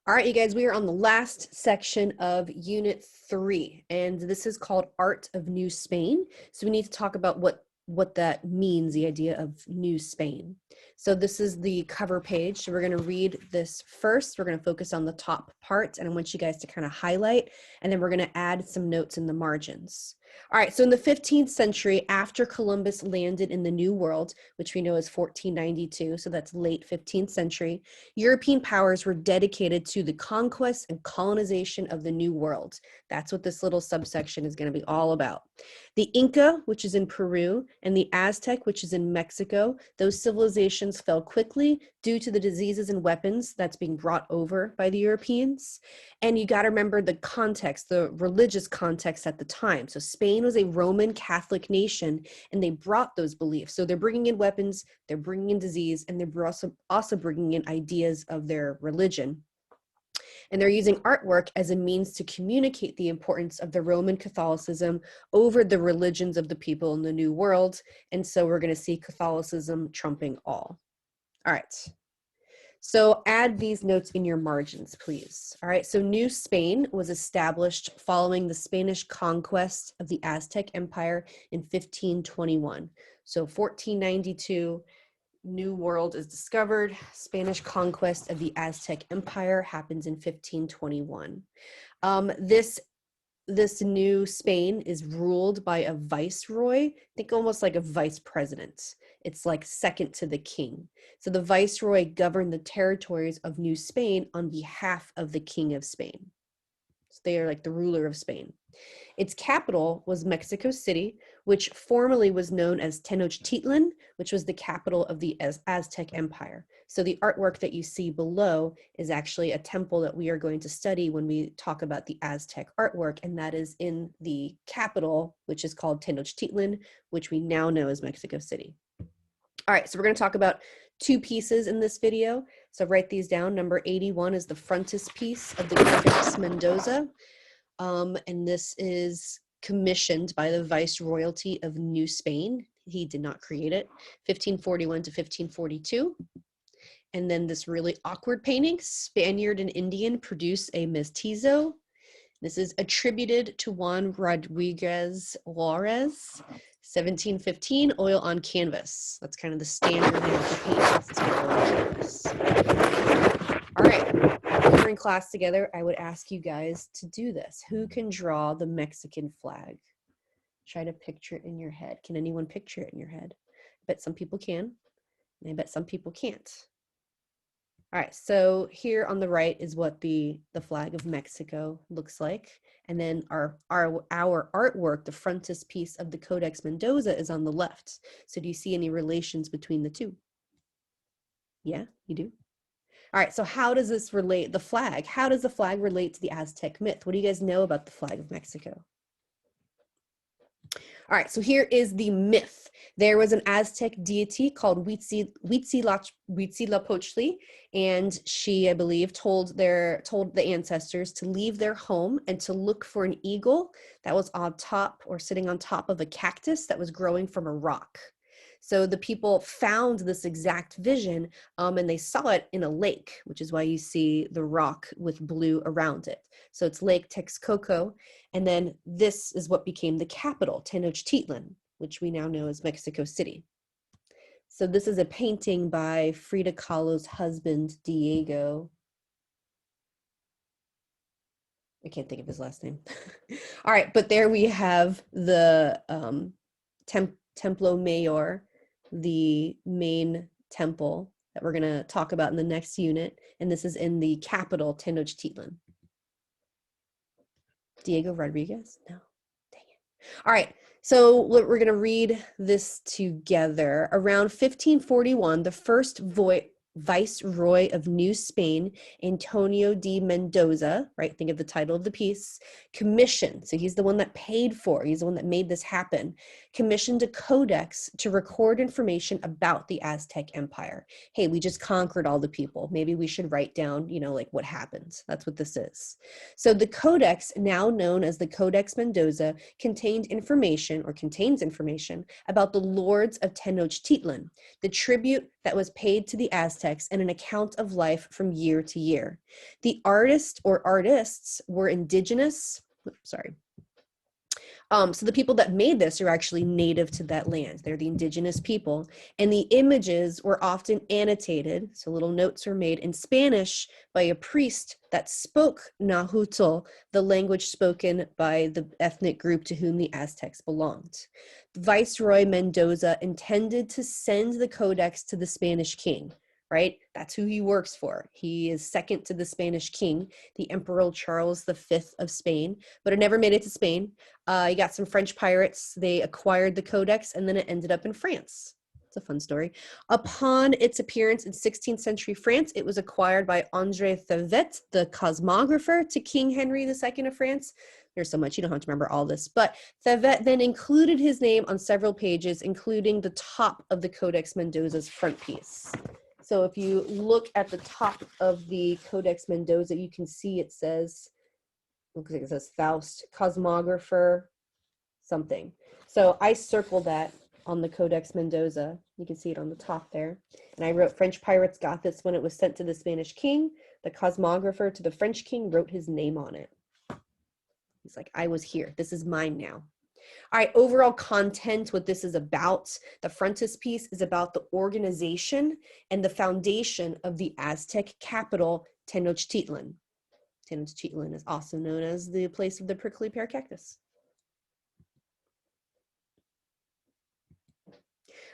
All right, you guys, we are on the last section of Unit 3, and this is called Art of New Spain. So we need to talk about what that means, the idea of New Spain. So this is the cover page. So we're going to read this first. We're going to focus on the top part, and I want you guys to kind of highlight, and then we're going to add some notes in the margins. All right, so in the 15th century, after Columbus landed in the New World, which we know is 1492, so that's late 15th century, European powers were dedicated to the conquest and colonization of the New World. That's what this little subsection is going to be all about. The Inca, which is in Peru, and the Aztec, which is in Mexico, those civilizations fell quickly due to the diseases and weapons that's being brought over by the Europeans. And you got to remember the context, the religious context at the time. So Spain was a Roman Catholic nation, and they brought those beliefs. So they're bringing in weapons, they're bringing in disease, and they're also bringing in ideas of their religion. And they're using artwork as a means to communicate the importance of the Roman Catholicism over the religions of the people in the New World. And so we're going to see Catholicism trumping all. All right. So add these notes in your margins, please. All right, so New Spain was established following the Spanish conquest of the Aztec Empire in 1521. So 1492, New World is discovered. Spanish conquest of the Aztec Empire happens in 1521. This New Spain is ruled by a viceroy, think almost like a vice president. It's like second to the king. So the viceroy governed the territories of New Spain on behalf of the king of Spain. So they are like the ruler of Spain. Its capital was Mexico City, which formerly was known as Tenochtitlan, which was the capital of the Aztec Empire. So the artwork that you see below is actually a temple that we are going to study when we talk about the Aztec artwork, and that is in the capital, which is called Tenochtitlan, which we now know as Mexico City. All right, so we're going to talk about two pieces in this video. So write these down. Number 81 is the frontispiece of the Codex Mendoza. And this is commissioned by the Viceroyalty of New Spain. He did not create it. 1541 to 1542. And then this really awkward painting, Spaniard and Indian produce a mestizo. This is attributed to Juan Rodriguez Juarez, 1715, oil on canvas. That's kind of the standard name of the painting. All right, if we're in class together, I would ask you guys to do this. Who can draw the Mexican flag? Try to picture it in your head. Can anyone picture it in your head? I bet some people can, and I bet some people can't. All right, so here on the right is what the flag of Mexico looks like. And then our artwork, the frontispiece of the Codex Mendoza, is on the left. So do you see any relations between the two? Yeah, you do? All right, so how does this relate, the flag? How does the flag relate to the Aztec myth? What do you guys know about the flag of Mexico? All right, so here is the myth. There was an Aztec deity called Huitzilopochtli, and she, I believe, told the ancestors to leave their home and to look for an eagle that was on top or sitting on top of a cactus that was growing from a rock. So the people found this exact vision, and they saw it in a lake, which is why you see the rock with blue around it. So it's Lake Texcoco, and then this is what became the capital, Tenochtitlan, which we now know as Mexico City. So this is a painting by Frida Kahlo's husband, Diego. I can't think of his last name. All right, but there we have the Templo Mayor, the main temple that we're going to talk about in the next unit. And this is in the capital, Tenochtitlan. Diego Rodriguez? No, dang it. All right, so we're going to read this together. Around 1541, the first Viceroy of New Spain, Antonio de Mendoza, right, think of the title of the piece, commissioned, so he's the one that paid for, he's the one that made this happen, commissioned a codex to record information about the Aztec Empire. Hey, we just conquered all the people. Maybe we should write down, like what happened. That's what this is. So the codex, now known as the Codex Mendoza, contains information about the lords of Tenochtitlan, the tribute that was paid to the Aztecs, and an account of life from year to year. The artist or artists were indigenous. So the people that made this are actually native to that land. They're the indigenous people. And the images were often annotated, so little notes were made in Spanish by a priest that spoke Nahuatl, the language spoken by the ethnic group to whom the Aztecs belonged. Viceroy Mendoza intended to send the codex to the Spanish king, right? That's who he works for. He is second to the Spanish king, the Emperor Charles V of Spain, but it never made it to Spain. You got some French pirates. They acquired the codex, and then it ended up in France. It's a fun story. Upon its appearance in 16th century France, it was acquired by André Thevet, the cosmographer to King Henry II of France. There's so much, you don't have to remember all this. But Thevet then included his name on several pages, including the top of the Codex Mendoza's front piece. So if you look at the top of the Codex Mendoza, you can see it says, looks like it says Faust, cosmographer, something. So I circled that on the Codex Mendoza. You can see it on the top there. And I wrote, French pirates got this when it was sent to the Spanish king. The cosmographer to the French king wrote his name on it. He's like, I was here. This is mine now. All right, overall content, what this is about. The frontispiece is about the organization and the foundation of the Aztec capital, Tenochtitlan. Tenochtitlan is also known as the place of the prickly pear cactus.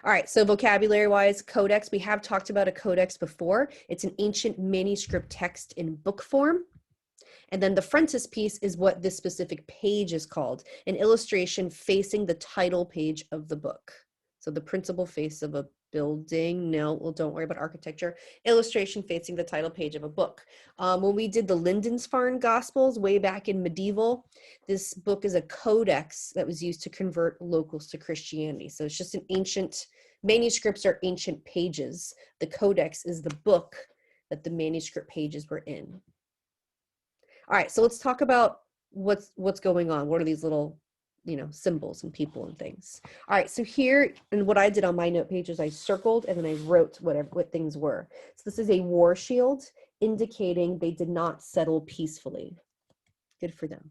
All right, so vocabulary-wise, codex, we have talked about a codex before. It's an ancient manuscript text in book form. And then the frontispiece is what this specific page is called, an illustration facing the title page of the book. So the principal face of a building, no, well, don't worry about architecture, illustration facing the title page of a book. When we did the Lindisfarne Gospels way back in medieval, this book is a codex that was used to convert locals to Christianity. So it's just an ancient, manuscripts are ancient pages. The codex is the book that the manuscript pages were in. All right, so let's talk about what's going on. What are these little, symbols and people and things? All right, so here, and what I did on my note page is I circled and then I wrote what things were. So this is a war shield indicating they did not settle peacefully. Good for them.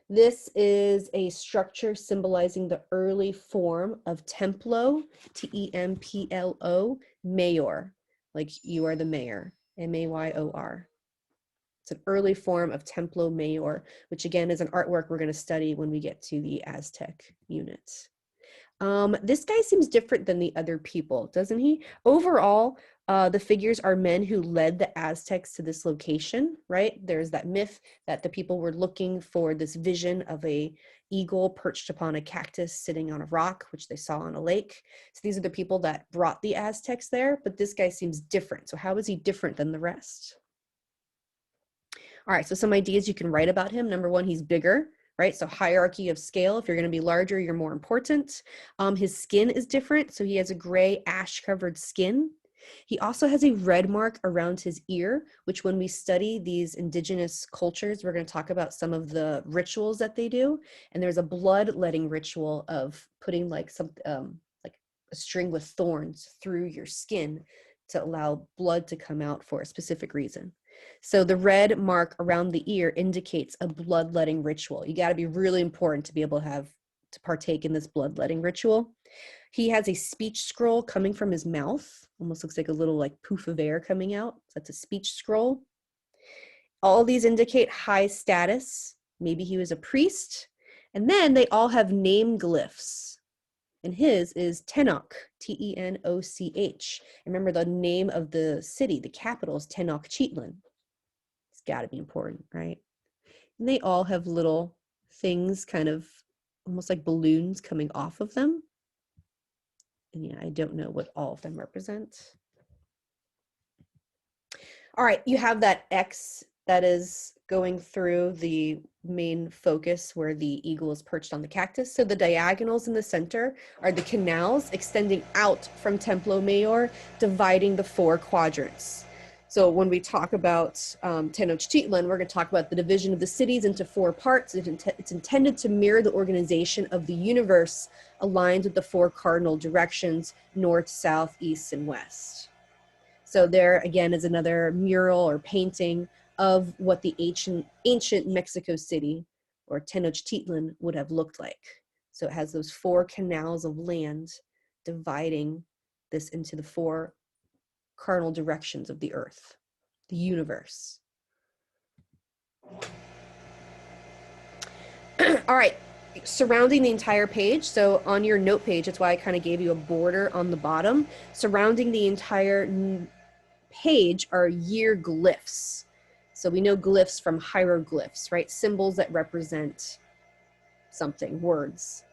This is a structure symbolizing the early form of templo, T-E-M-P-L-O, mayor, like you are the mayor, M-A-Y-O-R. It's an early form of Templo Mayor, which again is an artwork we're going to study when we get to the Aztec unit. This guy seems different than the other people, doesn't he? Overall, the figures are men who led the Aztecs to this location, right? There's that myth that the people were looking for this vision of a eagle perched upon a cactus sitting on a rock, which they saw on a lake. So these are the people that brought the Aztecs there, but this guy seems different. So how is he different than the rest? All right, so some ideas you can write about him. Number one, he's bigger, right? So hierarchy of scale. If you're going to be larger, you're more important. His skin is different. So he has a gray ash-covered skin. He also has a red mark around his ear, which when we study these indigenous cultures, we're going to talk about some of the rituals that they do. And there's a bloodletting ritual of putting like like a string with thorns through your skin to allow blood to come out for a specific reason. So the red mark around the ear indicates a bloodletting ritual. You got to be really important to be able to partake in this bloodletting ritual. He has a speech scroll coming from his mouth. Almost looks like a little like poof of air coming out. So that's a speech scroll. All these indicate high status. Maybe he was a priest. And then they all have name glyphs. And his is Tenoch, T-E-N-O-C-H. Remember the name of the city, the capital is Tenochtitlan. It's got to be important, right? And they all have little things kind of almost like balloons coming off of them. And yeah, I don't know what all of them represent. All right, you have that X that going through the main focus where the eagle is perched on the cactus. So the diagonals in the center are the canals extending out from Templo Mayor, dividing the 4 quadrants. So when we talk about Tenochtitlan, we're going to talk about the division of the cities into 4 parts. It's intended to mirror the organization of the universe aligned with the 4 cardinal directions, north, south, east, and west. So there again is another mural or painting of what the ancient Mexico City or Tenochtitlan would have looked like. So it has those 4 canals of land dividing this into the 4 cardinal directions of the earth, the universe. All right, surrounding the entire page, so on your note page, that's why I kind of gave you a border on the bottom. Surrounding the entire page are year glyphs. So we know glyphs from hieroglyphs, right? Symbols that represent something, words.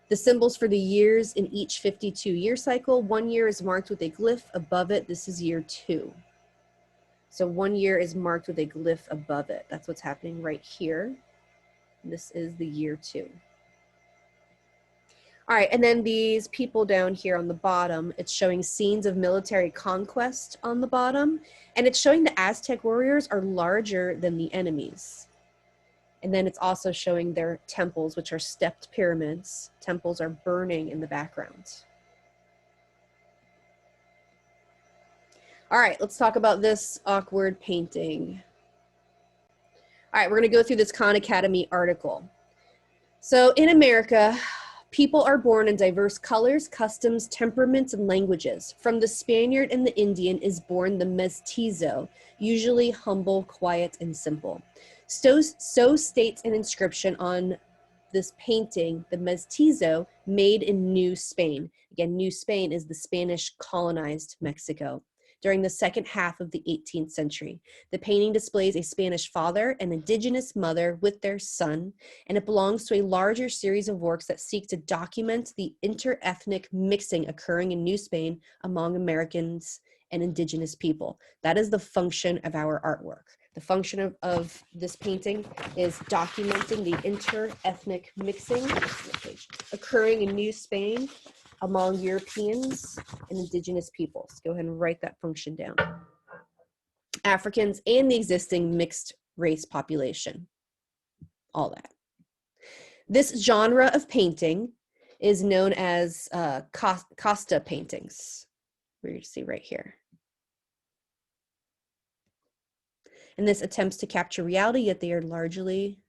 The symbols for the years in each 52-year cycle, 1 year is marked with a glyph above it. This is year 2. So 1 year is marked with a glyph above it. That's what's happening right here. This is the year 2. All right, and then these people down here on the bottom, it's showing scenes of military conquest on the bottom, and it's showing the Aztec warriors are larger than the enemies. And then it's also showing their temples, which are stepped pyramids. Temples are burning in the background. All right, let's talk about this awkward painting. All right, we're going to go through this Khan Academy article. So in America, people are born in diverse colors, customs, temperaments, and languages. From the Spaniard and the Indian is born the mestizo, usually humble, quiet, and simple. So states an inscription on this painting, the mestizo, made in New Spain. Again, New Spain is the Spanish colonized Mexico during the second half of the 18th century. The painting displays a Spanish father and indigenous mother with their son, and it belongs to a larger series of works that seek to document the inter-ethnic mixing occurring in New Spain among Americans and indigenous people. That is the function of our artwork. The function of this painting is documenting the inter-ethnic mixing occurring in New Spain among Europeans and indigenous peoples. Go ahead and write that function down. Africans and the existing mixed race population. All that. This genre of painting is known as Costa paintings. We're see right here. And this attempts to capture reality, yet they are largely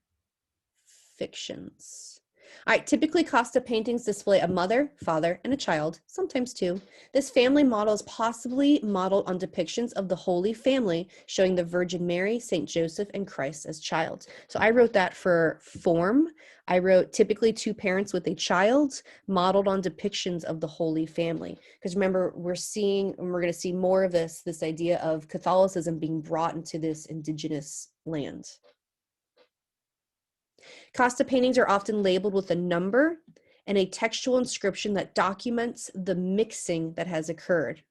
fictions. All right, typically Costa paintings display a mother, father, and a child, sometimes 2. This family model is possibly modeled on depictions of the Holy Family, showing the Virgin Mary, Saint Joseph, and Christ as child. So I wrote that for form. I wrote typically 2 parents with a child, modeled on depictions of the Holy Family. Because remember, we're seeing, and we're going to see more of this idea of Catholicism being brought into this indigenous land. Costa paintings are often labeled with a number and a textual inscription that documents the mixing that has occurred.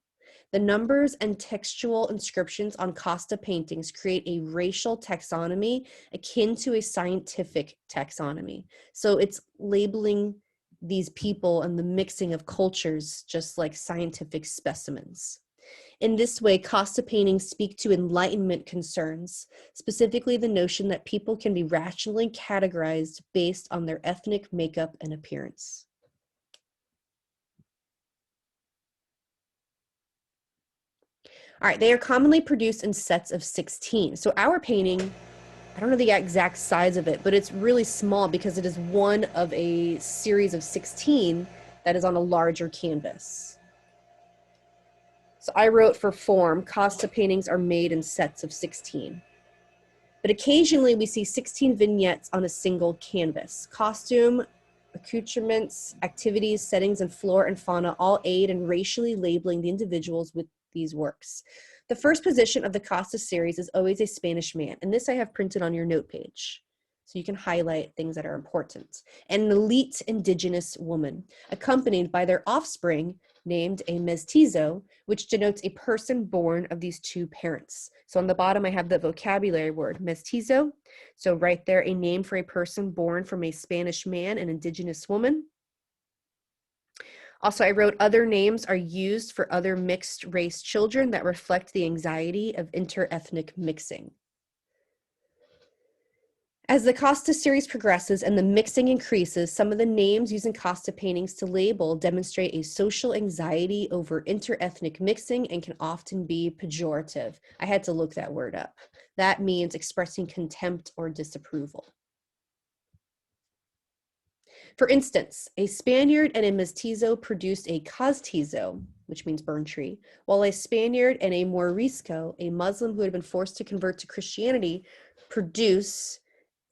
The numbers and textual inscriptions on Costa paintings create a racial taxonomy akin to a scientific taxonomy. So it's labeling these people and the mixing of cultures just like scientific specimens. In this way, Costa paintings speak to Enlightenment concerns, specifically the notion that people can be rationally categorized based on their ethnic makeup and appearance. All right, they are commonly produced in sets of 16. So our painting, I don't know the exact size of it, but it's really small because it is one of a series of 16 that is on a larger canvas. So I wrote for form, Costa paintings are made in sets of 16. But occasionally we see 16 vignettes on a single canvas. Costume, accoutrements, activities, settings, and flora and fauna all aid in racially labeling the individuals with these works. The first position of the Costa series is always a Spanish man, and this I have printed on your note page. So you can highlight things that are important. And an elite indigenous woman, accompanied by their offspring, named a mestizo, which denotes a person born of these two parents. So on the bottom, I have the vocabulary word mestizo. So right there, a name for a person born from a Spanish man and indigenous woman. Also, I wrote other names are used for other mixed race children that reflect the anxiety of interethnic mixing. As the Costa series progresses and the mixing increases, some of the names used in Costa paintings to label demonstrate a social anxiety over interethnic mixing and can often be pejorative. I had to look that word up. That means expressing contempt or disapproval. For instance, a Spaniard and a mestizo produced a castizo, which means burn tree, while a Spaniard and a Morisco, a Muslim who had been forced to convert to Christianity, produce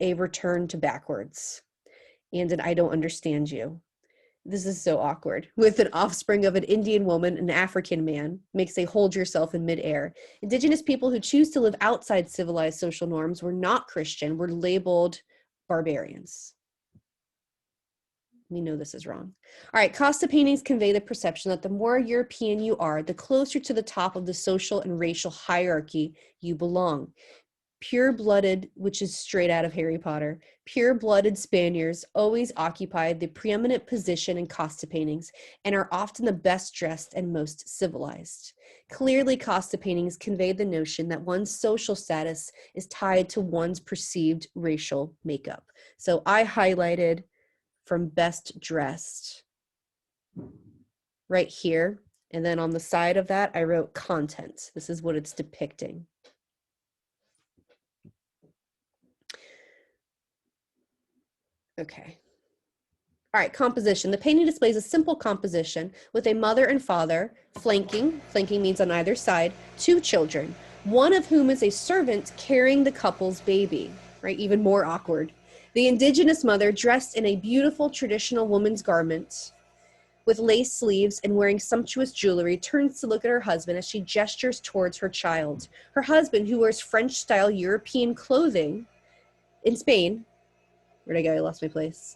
a return to backwards and an I don't understand you. This is so awkward. With an offspring of an Indian woman, an African man, makes a hold yourself in midair. Indigenous people who choose to live outside civilized social norms were not Christian, were labeled barbarians. We know this is wrong. All right, Costa paintings convey the perception that the more European you are, the closer to the top of the social and racial hierarchy you belong. Pure-blooded, which is straight out of Harry Potter, pure-blooded Spaniards always occupied the preeminent position in Costa paintings and are often the best dressed and most civilized. Clearly, Costa paintings convey the notion that one's social status is tied to one's perceived racial makeup. So I highlighted from best dressed right here. And then on the side of that, I wrote content. This is what it's depicting. Okay. All right, composition. The painting displays a simple composition with a mother and father flanking means on either side, two children, one of whom is a servant carrying the couple's baby, right? Even more awkward. The indigenous mother, dressed in a beautiful traditional woman's garment with lace sleeves and wearing sumptuous jewelry, turns to look at her husband as she gestures towards her child. Her husband, who wears French-style European clothing in Spain, where'd I go? I lost my place.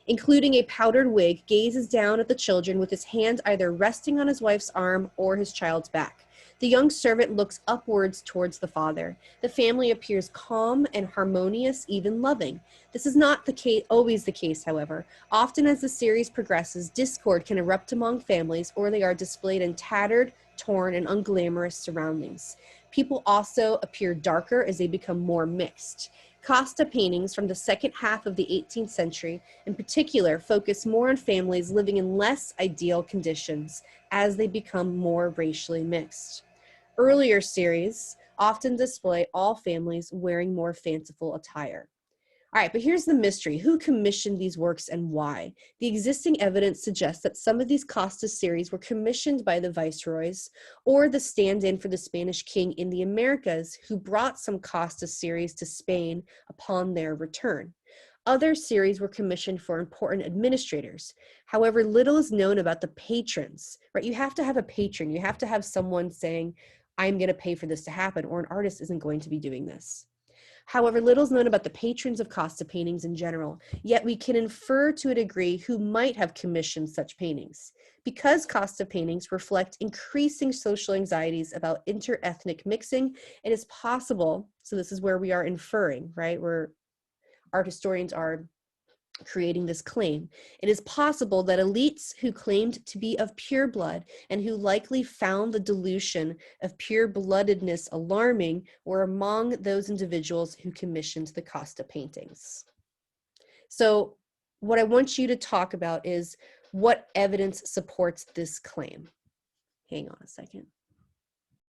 Including a powdered wig, gazes down at the children with his hand either resting on his wife's arm or his child's back. The young servant looks upwards towards the father. The family appears calm and harmonious, even loving. This is not always the case, however. Often as the series progresses, discord can erupt among families, or they are displayed in tattered, torn, and unglamorous surroundings. People also appear darker as they become more mixed. Costa paintings from the second half of the 18th century, in particular, focus more on families living in less ideal conditions as they become more racially mixed. Earlier series often display all families wearing more fanciful attire. All right, but here's the mystery. Who commissioned these works and why? The existing evidence suggests that some of these Costa series were commissioned by the viceroys or the stand-in for the Spanish king in the Americas, who brought some Costa series to Spain upon their return. Other series were commissioned for important administrators. However, little is known about the patrons, right? You have to have a patron. You have to have someone saying, I'm going to pay for this to happen, or an artist isn't going to be doing this. However, little is known about the patrons of Costa paintings in general, yet we can infer to a degree who might have commissioned such paintings. Because Costa paintings reflect increasing social anxieties about interethnic mixing, it is possible, so this is where we are inferring, right, where art historians are creating this claim. It is possible that elites who claimed to be of pure blood and who likely found the delusion of pure-bloodedness alarming were among those individuals who commissioned the Costa paintings. So what I want you to talk about is what evidence supports this claim. Hang on a second.